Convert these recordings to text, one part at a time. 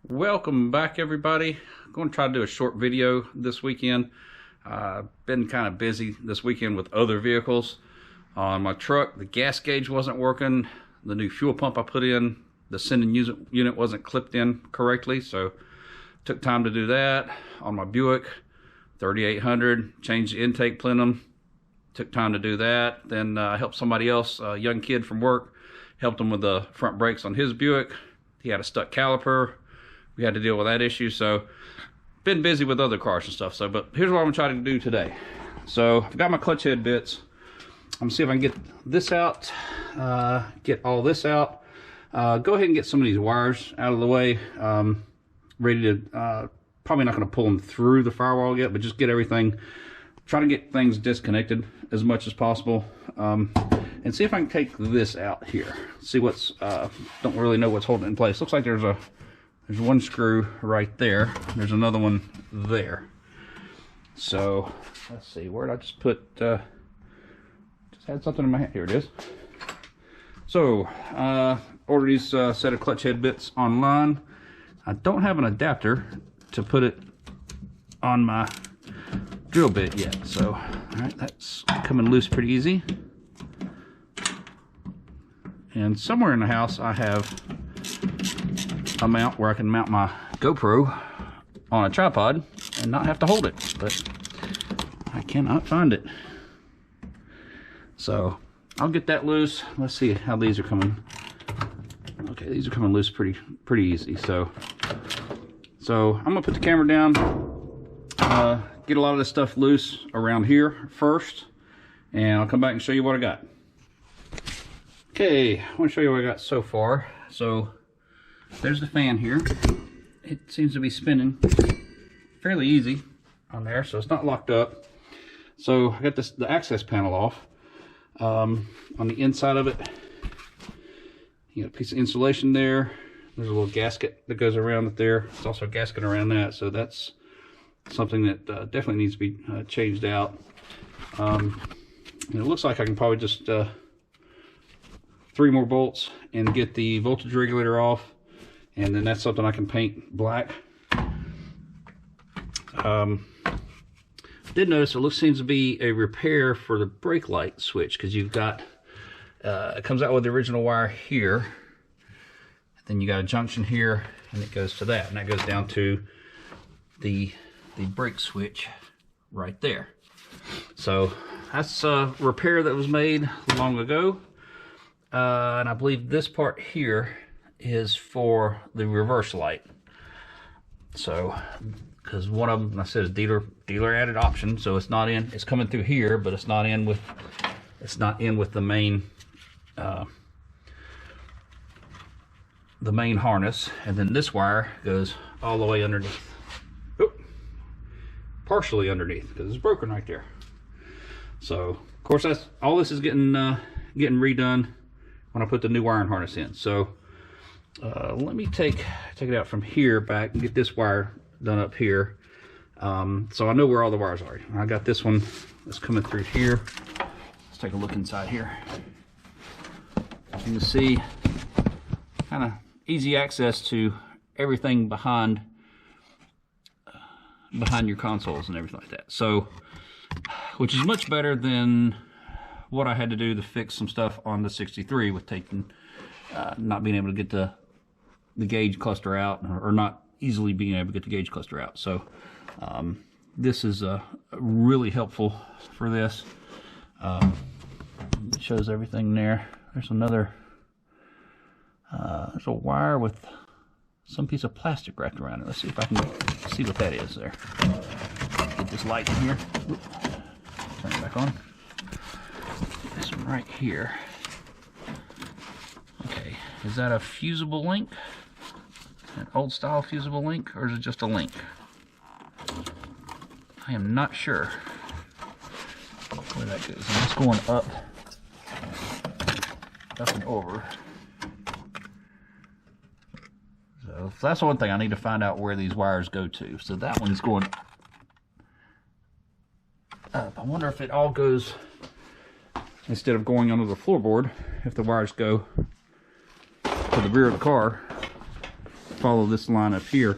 Welcome back, everybody. I'm going to try to do a short video this weekend. Been kind of busy this weekend with other vehicles. On my truck, the gas gauge wasn't working. The new fuel pump I put in, the sending unit wasn't clipped in correctly, so took time to do that. On my Buick 3800, changed the intake plenum. Took time to do that. Then I helped somebody else, a young kid from work, helped him with the front brakes on his Buick. He had a stuck caliper. We had to deal with that issue, so been busy with other cars and stuff. So, but here's what I'm gonna try to do today. So I've got my clutch head bits. I'm gonna see if I can get this out, get all this out. Go ahead and get some of these wires out of the way. Ready to, probably not gonna pull them through the firewall yet, but just get everything, try to get things disconnected as much as possible. And see if I can take this out here. See what's, don't really know what's holding it in place. Looks like there's one screw right there. There's another one there. So let's see, where did I just put, just had something in my hand. Here it is. So ordered these set of clutch head bits online. I don't have an adapter to put it on my drill bit yet. So all right, that's coming loose pretty easy. And somewhere in the house I have a mount where I can mount my GoPro on a tripod and not have to hold it, but I cannot find it. So I'll get that loose. Let's see how these are coming. Okay, these are coming loose pretty easy. So I'm gonna put the camera down, get a lot of this stuff loose around here first, and I'll come back and show you what I got. Okay, I want to show you what I got so far. So there's the fan here. It seems to be spinning fairly easy on there, so it's not locked up. So I got the access panel off. On the inside of it, you got a piece of insulation there. There's a little gasket that goes around it there. There's also a gasket around that, so that's something that definitely needs to be changed out. And it looks like I can probably just 3 more bolts and get the voltage regulator off, and then that's something I can paint black. Did notice it seems to be a repair for the brake light switch, because you've got it comes out with the original wire here, then you got a junction here, and it goes to that, and that goes down to the brake switch right there. So that's a repair that was made long ago. And I believe this part here is for the reverse light. So, because one of them, I said, is dealer added option, so it's not in. It's coming through here, but it's not in with the main harness. And then this wire goes all the way underneath. Oop, partially underneath, because it's broken right there. So, of course, that's all. This is getting redone when I put the new wiring harness in. So let me take it out from here back and get this wire done up here. So I know where all the wires are. I got this one that's coming through here. Let's take a look inside here. You can see kind of easy access to everything behind your consoles and everything like that. So, which is much better than what I had to do to fix some stuff on the 63 with taking, not being able to get the gauge cluster out, or not easily being able to get the gauge cluster out. So this is really helpful for this. It shows everything there. There's another, there's a wire with some piece of plastic wrapped around it. Let's see if I can see what that is there. Get this light in here. Oop. Turn it back on. This one right here. Okay, is that a fusible link? An old style fusible link, or is it just a link? I am not sure where that goes. And it's going up and over. So that's one thing I need to find out where these wires go to. So that one's going up. I wonder if it all goes, instead of going under the floorboard, if the wires go to the rear of the car, follow this line up here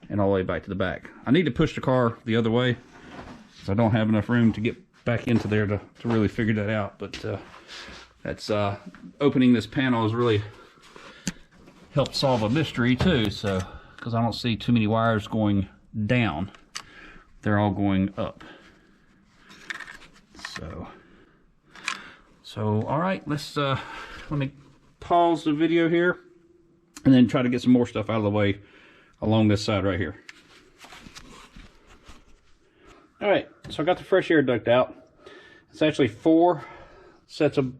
and all the way back to the back. I need to push the car the other way because I don't have enough room to get back into there to really figure that out. But that's opening this panel has really helped solve a mystery too. So because I don't see too many wires going down, they're all going up. So all right, let me pause the video here and then try to get some more stuff out of the way along this side right here. All right, so I got the fresh air duct out. It's actually 4 sets of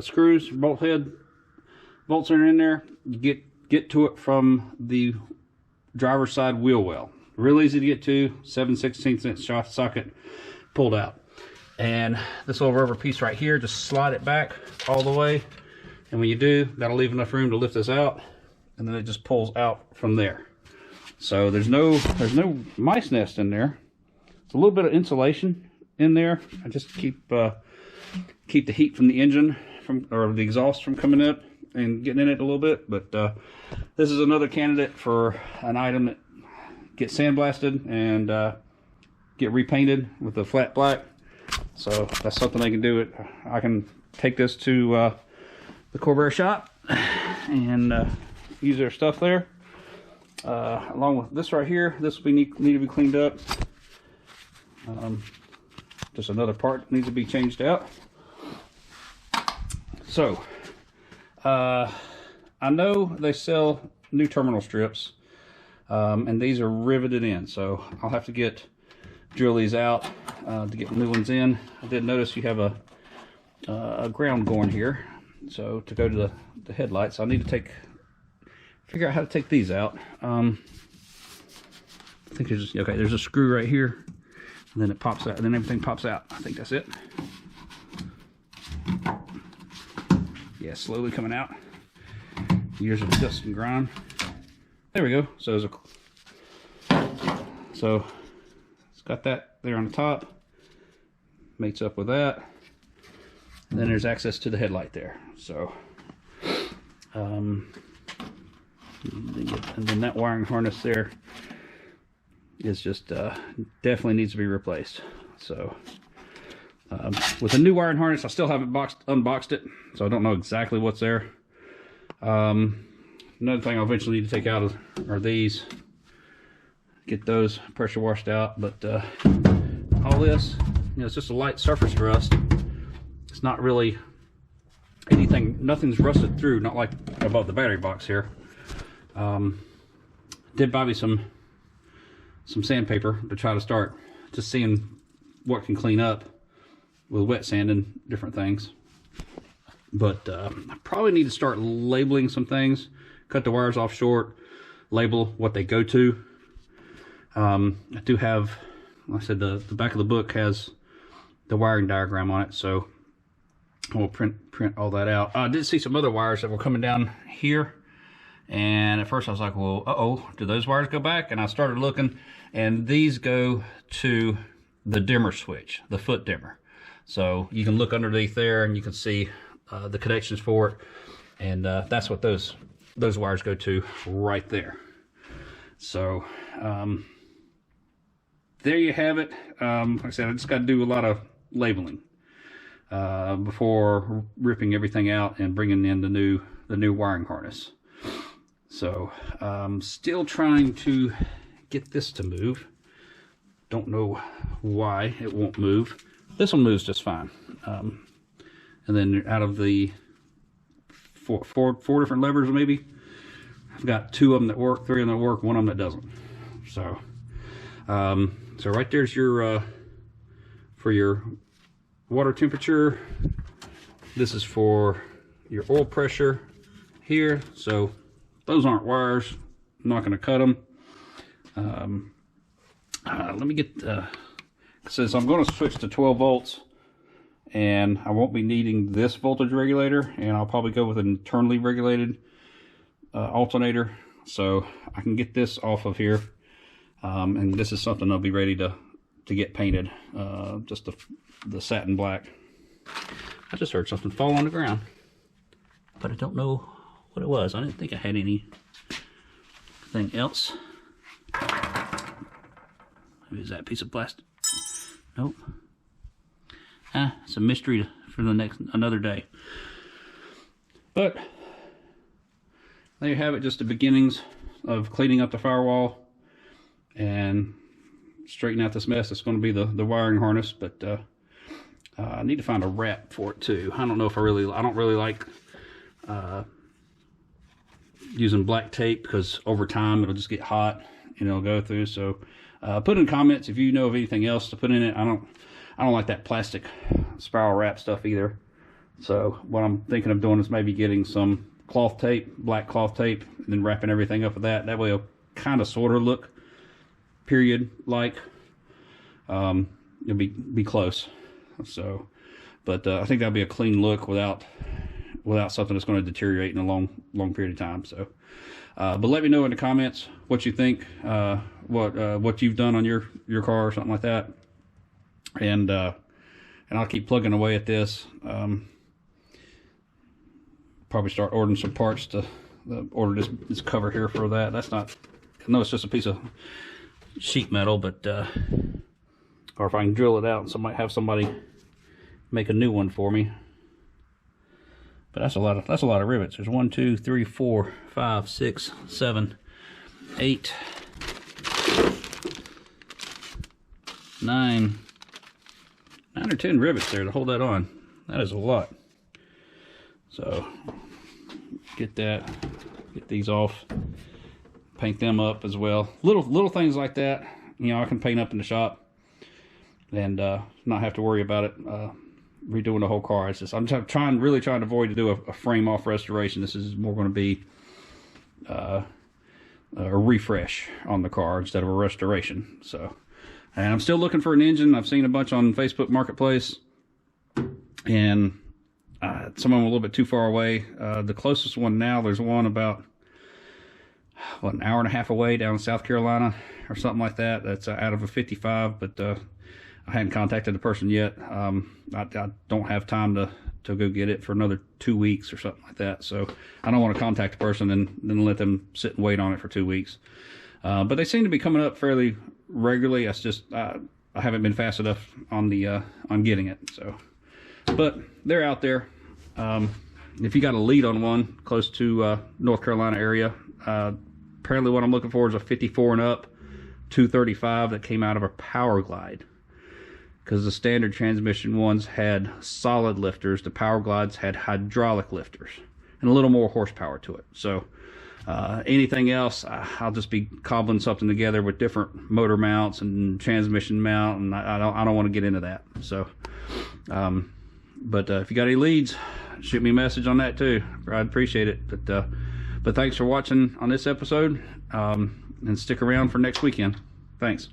screws, bolts are in there. You get to it from the driver's side wheel well. Real easy to get to. 7/16 inch socket pulled out. And this little rubber piece right here, just slide it back all the way. And when you do, that'll leave enough room to lift this out. And then it just pulls out from there. So there's no mice nest in there. It's a little bit of insulation in there. I just keep the heat from the engine or the exhaust from coming up and getting in it a little bit. But this is another candidate for an item that gets sandblasted and get repainted with a flat black. So that's something I can do. I can take this to the Corvair shop and use their stuff there. Along with this right here, this will need to be cleaned up. Just another part needs to be changed out. So I know they sell new terminal strips, and these are riveted in, so I'll have to drill these out to get new ones in. I did notice you have a ground going here, so to go to the headlights, I need to figure out how to take these out. I think there's a screw right here, and then it pops out, and then everything pops out. I think that's it. Yeah, slowly coming out. Years of dust and grime. There we go. So it's got that there on the top. Mates up with that. And then there's access to the headlight there. So, and then that wiring harness there is just definitely needs to be replaced. So with a new wiring harness, I still haven't unboxed it, so I don't know exactly what's there. Another thing I'll eventually need to take out are these, get those pressure washed out. But all this, it's just a light surface rust. It's not really anything, nothing's rusted through, not like above the battery box here. Did buy me some sandpaper to try to start just seeing what can clean up with wet sanding different things. But I probably need to start labeling some things, cut the wires off short, label what they go to. I do have, like I said, the back of the book has the wiring diagram on it, so I'll print all that out. I did see some other wires that were coming down here, and at first I was like, well, uh-oh, do those wires go back? And I started looking, and these go to the dimmer switch, the foot dimmer. So you can look underneath there and you can see the connections for it, and that's what those wires go to right there. So there you have it. Like I said, I just got to do a lot of labeling before ripping everything out and bringing in the new wiring harness. So still trying to get this to move. Don't know why it won't move. This one moves just fine. And then out of the four different levers, maybe, I've got 2 of them that work, 3 of them that work, 1 of them that doesn't. So, so right there's your for your water temperature. This is for your oil pressure here. So those aren't wires. I'm not going to cut them. Let me get. Since I'm going to switch to 12 volts, and I won't be needing this voltage regulator, and I'll probably go with an internally regulated alternator, so I can get this off of here, and this is something I'll be ready to get painted, just the satin black. I just heard something fall on the ground, but I don't know what it was. I didn't think I had any anything else. Maybe is that piece of plastic? Nope. It's a mystery for another day. But there you have it, just the beginnings of cleaning up the firewall and straighten out this mess. It's going to be the wiring harness, but I need to find a wrap for it too. I don't know if I don't really like using black tape, because over time it'll just get hot and it'll go through. So put in comments if you know of anything else to put in it. I don't like that plastic spiral wrap stuff either. So what I'm thinking of doing is maybe getting some cloth tape, black cloth tape, and then wrapping everything up with that. That way it'll kind of sort of look period like. It'll be close. So, but I think that'll be a clean look without something that's going to deteriorate in a long period of time. So, but let me know in the comments what you think, what you've done on your car or something like that, and I'll keep plugging away at this. Probably start ordering some parts to order this cover here for that. That's not, I know it's just a piece of sheet metal, but or if I can drill it out and have somebody make a new one for me. But that's a lot of rivets. There's 1, 2, 3, 4, 5, 6, 7, 8, 9 or 10 rivets there to hold that on. That is a lot. So get these off, paint them up as well. Little things like that, you know, I can paint up in the shop and not have to worry about it redoing the whole car. It's just I'm really trying to avoid to do a frame off restoration. This is more going to be a refresh on the car instead of a restoration. So, and I'm still looking for an engine. I've seen a bunch on Facebook Marketplace, and some of them a little bit too far away. The closest one now, there's one about an hour and a half away down in South Carolina or something like that. That's out of a 55, but I hadn't contacted the person yet. I don't have time to go get it for another 2 weeks or something like that. So I don't want to contact the person and then let them sit and wait on it for 2 weeks. But they seem to be coming up fairly regularly. It's just I haven't been fast enough on getting it. So, but they're out there. If you got a lead on one close to North Carolina area, apparently what I'm looking for is a 54 and up 235 that came out of a Power Glide, because the standard transmission ones had solid lifters. The Power Glides had hydraulic lifters and a little more horsepower to it. So anything else, I'll just be cobbling something together with different motor mounts and transmission mount, and I don't want to get into that. So but if you got any leads, shoot me a message on that too. I'd appreciate it. But thanks for watching on this episode, and stick around for next weekend. Thanks.